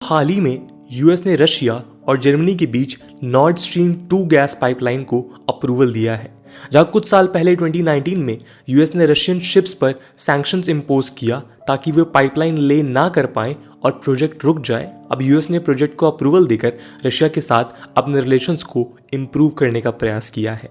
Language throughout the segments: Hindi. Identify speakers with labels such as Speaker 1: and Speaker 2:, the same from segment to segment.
Speaker 1: हाल ही में यूएस ने रशिया और जर्मनी के बीच नॉर्ड स्ट्रीम 2 गैस पाइपलाइन को अप्रूवल दिया है, जहां कुछ साल पहले 2019 में यूएस ने रशियन शिप्स पर सैंक्शंस इंपोज किया ताकि वे पाइपलाइन ले ना कर पाएं और प्रोजेक्ट रुक जाए। अब यूएस ने प्रोजेक्ट को अप्रूवल देकर रशिया के साथ अपने रिलेशंस को इंप्रूव करने का प्रयास किया है।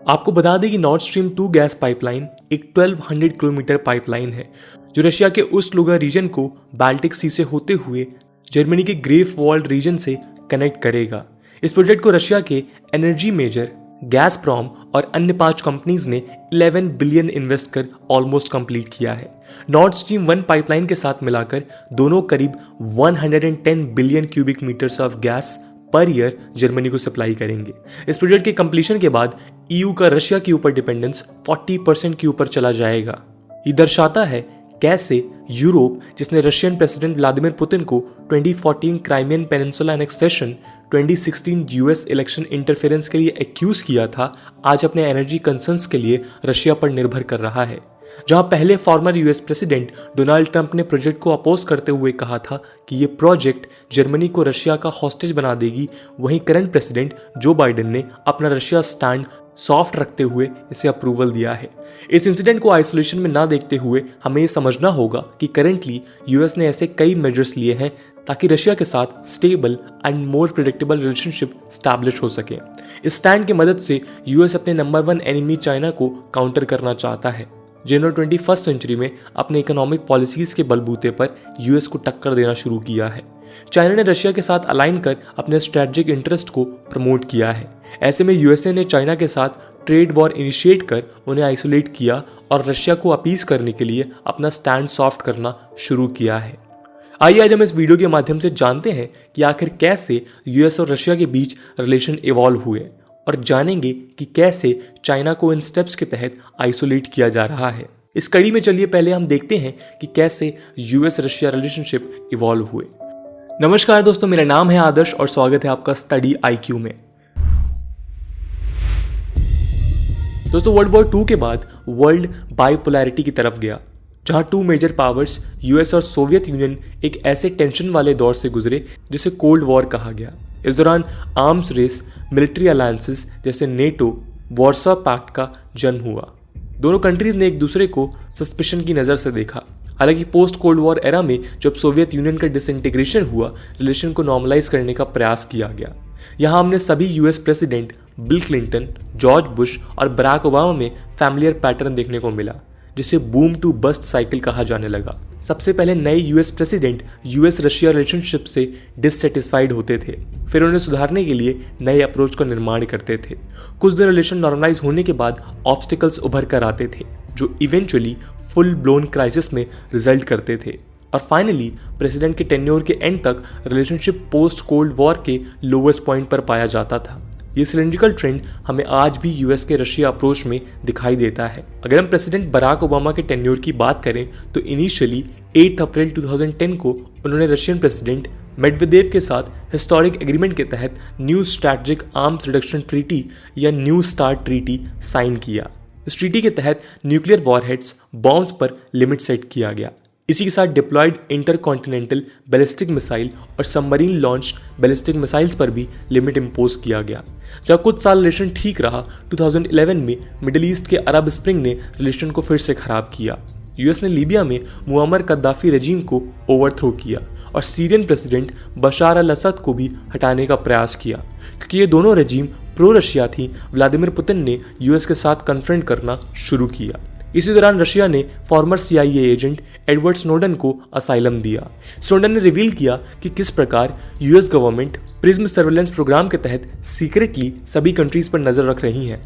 Speaker 1: आपको बता दें कि नॉर्ड स्ट्रीम 2 गैस पाइपलाइन एक 1200 किलोमीटर पाइपलाइन है जो रशिया के ऊस्ट लुगा रीजन को बाल्टिक सी से होते हुए जर्मनी के ग्रेफ वॉल्ड रीजन से कनेक्ट करेगा। इस प्रोजेक्ट को रशिया के एनर्जी मेजर गैसप्रॉम और अन्य 5 कंपनीज ने 11 बिलियन इन्वेस्ट कर ऑलमोस्ट कंप्लीट किया है। नॉर्ड स्ट्रीम 1 पाइपलाइन के साथ मिलाकर दोनों करीब 110 billion cubic metres of gas per year Germany को सप्लाई करेंगे। इस प्रोजेक्ट के कंप्लीशन के बाद ईयू का रशिया के ऊपर डिपेंडेंस 40% के ऊपर चला जाएगा। ये दर्शाता है कैसे यूरोप, जिसने रशियन प्रेसिडेंट व्लादिमीर पुतिन को 2014 Crimean peninsula annexation, 2016 US election interference के लिए एक्यूज किया था, आज अपने एनर्जी कंसर्न्स के लिए रशिया पर निर्भर कर रहा है। जहां पहले former US president Donald Trump ने प्रोजेक्ट को अपोज करते हुए कहा था कि ये प्रोजेक्ट जर्मनी को रशिया का हॉस्टेज बना देगी, वहीं करंट प्रेसिडेंट जो बाइडेन ने अपना रशिया स्टैंड सॉफ्ट रखते हुए इसे अप्रूवल दिया है। इस इंसिडेंट को आइसोलेशन में ना देखते हुए हमें ये समझना होगा कि करेंटली यूएस ने ऐसे कई मेजर्स लिए हैं ताकि रशिया के साथ stable and more predictable relationship establish हो सके। इस स्टैंड की मदद से यूएस अपने नंबर 1 एनिमी चाइना को काउंटर करना चाहता है, जिन्होंने 21st सेंचुरी में अपने इकोनॉमिक पॉलिसीज के बलबूते पर यूएस को टक्कर देना शुरू किया है। चाइना ने रशिया के साथ अलाइन कर अपने स्ट्रेटेजिक इंटरेस्ट को प्रमोट किया है। ऐसे में यूएसए ने चाइना के साथ ट्रेड वॉर इनिशिएट कर उन्हें आइसोलेट किया और रशिया को अपीज करने के लिए अपना स्टैंड सॉफ्ट करना शुरू किया है। आइए आज हम इस वीडियो के माध्यम से जानते हैं कि आखिर कैसे यूएस और रशिया के बीच रिलेशन इवॉल्व हुए और जानेंगे कि कैसे चाइना को इन स्टेप्स के तहत आइसोलेट किया जा रहा है। इस कड़ी में चलिए पहले हम देखते हैं कि कैसे यूएस रशिया रिलेशनशिप इवॉल्व हुए। नमस्कार दोस्तों, मेरा नाम है आदर्श और स्वागत है आपका स्टडी आईक्यू में। दोस्तों, वर्ल्ड वॉर 2 के बाद वर्ल्ड बाइपोलैरिटी की तरफ गया, जहां 2 मेजर पावर्स यूएस और सोवियत यूनियन एक ऐसे टेंशन वाले दौर से गुजरे जिसे कोल्ड वॉर कहा गया। इस दौरान आर्म्स रेस, मिलिट्री अलायंसेस जैसे नेटो, वार्सो पैक्ट का जन्म हुआ। दोनों कंट्रीज ने एक दूसरे को सस्पिशन की नज़र से देखा। हालांकि पोस्ट कोल्ड वॉर एरा में जब सोवियत यूनियन का डिसइंटीग्रेशन हुआ, रिलेशन को नॉर्मलाइज करने का प्रयास किया गया। यहाँ हमने सभी US president bill Clinton, George Bush और बराक ओबामा में फैमिलियर पैटर्न देखने को मिला, जिसे बूम टू बस्ट साइकिल कहा जाने लगा। सबसे पहले नए US president US Russia relationship से डिससेटिस्फाइड होते थे, फिर उन्हें सुधारने के लिए नए अप्रोच का निर्माण करते थे। कुछ दिन रिलेशन नॉर्मलाइज होने के बाद ऑब्स्टिकल्स उभर कर आते थे जो इवेंचुअली फुल ब्लोन क्राइसिस में रिजल्ट करते थे और फाइनली प्रेसिडेंट के टेन्योर के एंड तक रिलेशनशिप पोस्ट कोल्ड वॉर के लोवेस्ट पॉइंट पर पाया जाता था। ये सिलेंड्रिकल ट्रेंड हमें आज भी यूएस के रशिया अप्रोच में दिखाई देता है। अगर हम प्रेसिडेंट बराक ओबामा के टेन्योर की बात करें तो इनिशियली 8 अप्रैल 2010 को उन्होंने रशियन प्रेसिडेंट मेडवेदेव के साथ हिस्टोरिक एग्रीमेंट के तहत new strategic arms reduction treaty या न्यू स्टार्ट ट्रीटी साइन किया। इस ट्रीटी के तहत न्यूक्लियर वॉरहेड्स, बॉम्ब्स पर लिमिट सेट किया गया। इसी के साथ डिप्लॉयड इंटरकॉन्टिनेंटल बैलिस्टिक मिसाइल और सबमरीन लॉन्च्ड बैलिस्टिक मिसाइल्स पर भी लिमिट इंपोज किया गया। जब कुछ साल रिलेशन ठीक रहा, 2011 में मिडिल ईस्ट के अरब स्प्रिंग ने रिलेशन को फिर से खराब किया। यूएस ने लीबिया में मुअम्मर कद्दाफी रेजिम को ओवरथ्रो किया और सीरियन प्रेसिडेंट बशार अल असद को भी हटाने का प्रयास किया। क्योंकि ये दोनों रेजिम प्रो रशिया थी, व्लादिमीर पुतिन ने यूएस के साथ कन्फ्रंट करना शुरू किया। इसी दौरान रशिया ने former CIA agent Edward Snowden को असाइलम दिया। स्नोडन ने रिवील किया कि किस प्रकार US government PRISM surveillance programme के तहत सीक्रेटली सभी कंट्रीज पर नजर रख रही है।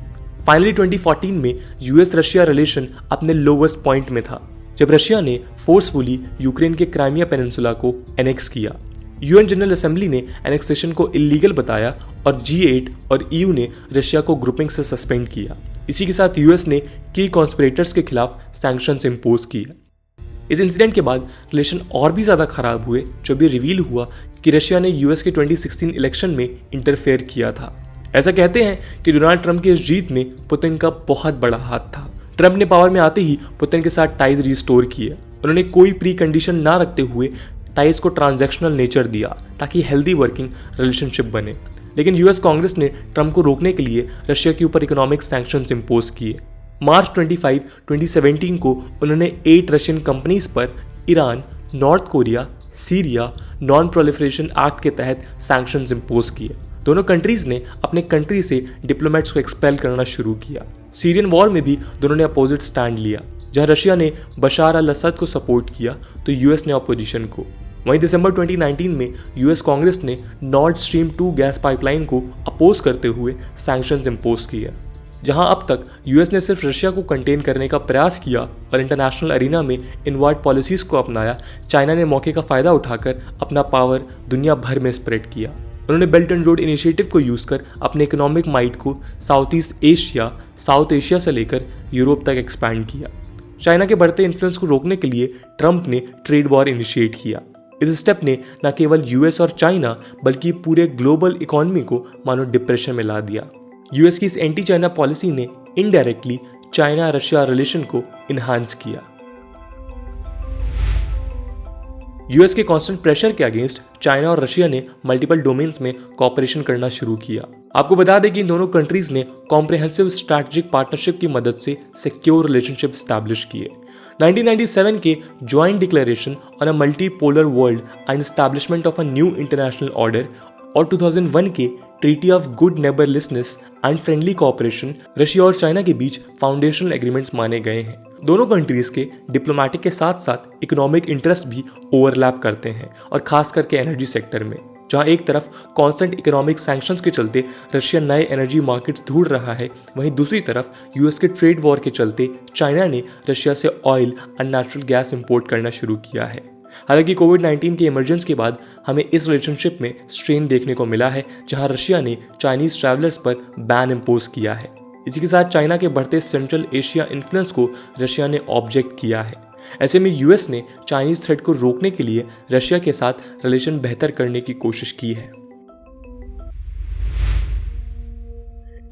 Speaker 1: फाइनली 2014 में यूएस रशिया रिलेशन अपने लोवेस्ट पॉइंट में था, जब रशिया ने फोर्सफुली यूक्रेन के क्राइमिया पेनिनसुला को एनेक्स किया। यूएन जनरल असेंबली ने एनेक्सेशन को इलीगल बताया और G8 और EU ने रशिया को ग्रुपिंग से सस्पेंड किया। इसी के साथ यूएस ने की कॉन्स्पिरेटर्स के खिलाफ सैंक्शंस इंपोज किए। इस इंसिडेंट के बाद रिलेशन और भी ज्यादा खराब हुए जब ये रिवील हुआ कि रशिया ने यूएस के 2016 इलेक्शन में इंटरफेयर किया था। ऐसा कहते हैं कि डोनाल्ड ट्रंप की इस जीत में पुतिन का बहुत बड़ा हाथ था। ट्रंप ने पावर में आते ही पुतिन के साथ टाइज रिस्टोर किए। उन्होंने कोई प्री कंडीशन ना रखते हुए टाइज को ट्रांजैक्शनल नेचर दिया ताकि हेल्दी वर्किंग रिलेशनशिप बने। लेकिन यूएस कांग्रेस ने ट्रंप को रोकने के लिए रशिया के ऊपर इकोनॉमिक सैंक्शंस इंपोज किए। मार्च 25, 2017 को उन्होंने 8 रशियन कंपनीज पर Iran, north Korea, Syria non proliferation act के तहत सैंक्शंस इंपोज किए। दोनों कंट्रीज ने अपने कंट्री से डिप्लोमेट्स को एक्सपेल करना शुरू किया। सीरियन वॉर में भी दोनों ने अपोजिट स्टैंड लिया। जहां रशिया ने बशार अल असद को सपोर्ट किया तो यूएस ने अपोजिशन को। वहीं दिसंबर 2019 में यूएस कांग्रेस ने नॉर्ड स्ट्रीम 2 गैस पाइपलाइन को अपोज करते हुए सैंक्शंस इंपोज किए। जहां अब तक यूएस ने सिर्फ रशिया को कंटेन करने का प्रयास किया और इंटरनेशनल अरीना में इनवर्ट पॉलिसीज को अपनाया, चाइना ने मौके का फायदा उठाकर अपना पावर दुनिया भर में स्प्रेड किया। उन्होंने बेल्ट एंड रोड इनिशिएटिव को यूज कर अपने इकोनॉमिक माइट को south east Asia, south Asia से लेकर यूरोप तक एक्सपैंड किया। चाइना के बढ़ते इन्फ्लुएंस को रोकने के लिए ट्रंप ने ट्रेड वॉर इनिशिएट किया। इस स्टेप ने न केवल यूएस और चाइना बल्कि पूरे ग्लोबल इकोनॉमी को मानो डिप्रेशन में ला दिया। यूएस की इस एंटी चाइना पॉलिसी ने इनडायरेक्टली चाइना रशिया रिलेशन को इनहांस किया। यूएस के कांस्टेंट प्रेशर के अगेंस्ट चाइना और रशिया ने मल्टीपल डोमेन्स में कोऑपरेशन करना शुरू किया। आपको बता दें कि इन दोनों कंट्रीज ने कॉम्प्रिहेंसिव स्ट्रैटेजिक पार्टनरशिप की मदद से सिक्योर रिलेशनशिप स्टैब्लिश किए। 1997 के joint declaration on a multipolar world and establishment of a new international order और 2001 के treaty of good neighbourliness and friendly cooperation Russia और चाइना के बीच फाउंडेशनल एग्रीमेंट्स माने गए हैं। दोनों कंट्रीज के डिप्लोमेटिक के साथ साथ इकोनॉमिक इंटरेस्ट भी ओवरलैप करते हैं और खास करके एनर्जी सेक्टर में, जहां एक तरफ कांस्टेंट इकोनॉमिक सैंक्शंस के चलते रशिया नए एनर्जी मार्केट्स ढूंढ रहा है, वहीं दूसरी तरफ यूएस के ट्रेड वॉर के चलते चाइना ने रशिया से ऑयल और नेचुरल गैस इंपोर्ट करना शुरू किया है। हालांकि कोविड-19 के इमरजेंस के बाद हमें इस रिलेशनशिप में स्ट्रेन देखने को मिला है, जहां रशिया ने चाइनीज ट्रैवलर्स पर बैन इंपोज किया है। इसी के साथ चाइना के बढ़ते सेंट्रल एशिया इन्फ्लुएंस को रशिया ने ऑब्जेक्ट किया है। ऐसे में यूएस ने चाइनीज थ्रेट को रोकने के लिए रशिया के साथ रिलेशन बेहतर करने की कोशिश की है।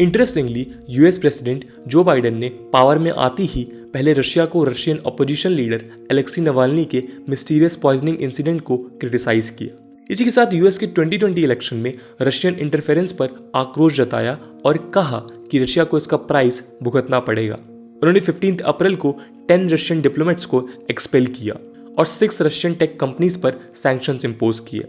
Speaker 1: Interestingly, US president Joe Biden ने पावर में आते ही पहले रशिया को Russian opposition leader Alexei Navalny के मिस्टीरियस पॉइजनिंग इंसिडेंट को क्रिटिसाइज किया। इसी के साथ यूएस के 2020 इलेक्शन में रशियन इंटरफेरेंस पर आक्रोश जताया और कहा कि रशिया को इसका प्राइस भुगतना पड़ेगा। उन्होंने 15 अप्रैल को 10 रशियन डिप्लोमेट्स को एक्सपेल किया और 6 रशियन टेक कंपनीज पर सैंक्शंस इंपोज किए।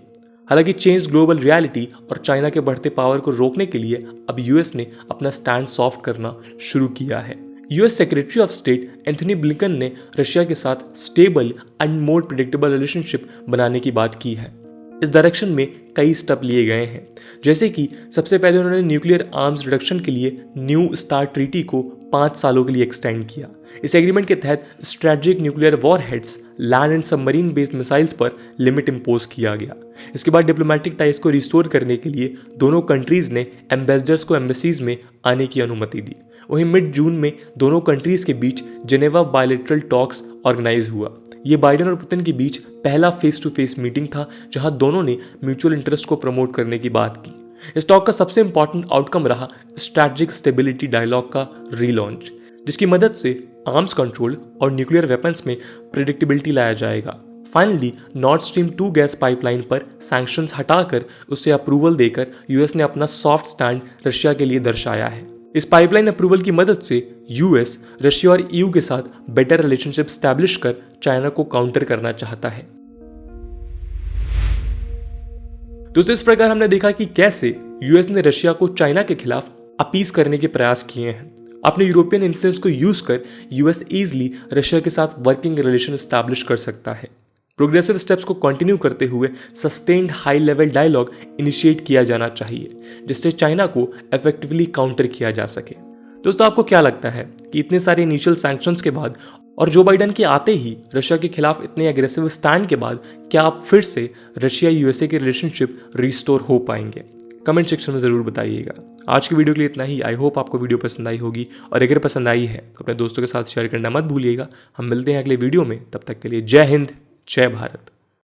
Speaker 1: हालांकि चेंज ग्लोबल रियलिटी और चाइना के बढ़ते पावर को रोकने के लिए अब यूएस ने अपना स्टैंड सॉफ्ट करना शुरू किया है। US secretary of state Anthony Blinken ने रशिया के साथ stable and more predictable relationship बनाने की बात की है। इस डायरेक्शन में कई स्टेप लिए गए हैं, जैसे कि सबसे पहले उन्होंने न्यूक्लियर आर्म्स रिडक्शन के लिए न्यू स्टार्ट ट्रीटी को 5 सालों के लिए एक्सटेंड किया। इस एग्रीमेंट के तहत strategic nuclear warheads, land and submarine based missiles पर लिमिट इंपोज किया गया। इसके बाद डिप्लोमेटिक टाइज को रिस्टोर करने के लिए दोनों कंट्रीज ने एम्बेसडर्स को एम्बेसीज में आने की अनुमति दी। वहीं मिड जून में दोनों कंट्रीज के बीच जेनेवा बायलैटरल टॉक्स ऑर्गेनाइज हुआ। ये बाइडेन और पुतिन के बीच पहला फेस टू फेस मीटिंग था, जहां दोनों ने म्यूचुअल इंटरेस्ट को प्रमोट करने की बात की। इस टॉक का सबसे इंपॉर्टेंट आउटकम रहा स्ट्रैटेजिक स्टेबिलिटी डायलॉग का रीलॉन्च, जिसकी मदद से आर्म्स कंट्रोल और न्यूक्लियर वेपन्स में प्रेडिक्टेबिलिटी लाया जाएगा। Finally Nord stream 2 gas pipeline पर सैंक्शंस हटाकर उसे अप्रूवल देकर यूएस ने अपना सॉफ्ट स्टैंड रशिया के लिए दर्शाया है। इस पाइपलाइन अप्रूवल की मदद से यूएस रशिया और ईयू के साथ बेटर रिलेशनशिप स्टैब्लिश कर चाइना को काउंटर करना चाहता है। दोस्तों, इस प्रकार हमने देखा कि कैसे यूएस ने रशिया को चाइना के खिलाफ अपीस करने के प्रयास किए हैं। अपने यूरोपियन इन्फ्लुएंस को यूज कर यूएस इजीली रशिया के साथ वर्किंग रिलेशन स्टैब्लिश कर सकता है। प्रोग्रेसिव स्टेप्स को कंटिन्यू करते हुए sustained high level dialogue initiate किया जाना चाहिए, जिससे चाइना को इफेक्टिवली काउंटर किया जा सके। दोस्तों, आपको क्या लगता है कि इतने सारे इनिशियल सैंक्शंस के बाद और जो बाइडेन के आते ही रशिया के खिलाफ इतने एग्रेसिव स्टैंड के बाद क्या आप फिर से रशिया यूएसए के रिलेशनशिप रिस्टोर हो पाएंगे? कमेंट सेक्शन में जरूर बताइएगा। आज की वीडियो के लिए इतना ही। आई होप आपको वीडियो पसंद आई होगी, और अगर पसंद आई है तो अपने दोस्तों के साथ शेयर करना मत भूलिएगा। हम मिलते हैं अगले वीडियो में, तब तक के लिए जय हिंद, जय भारत।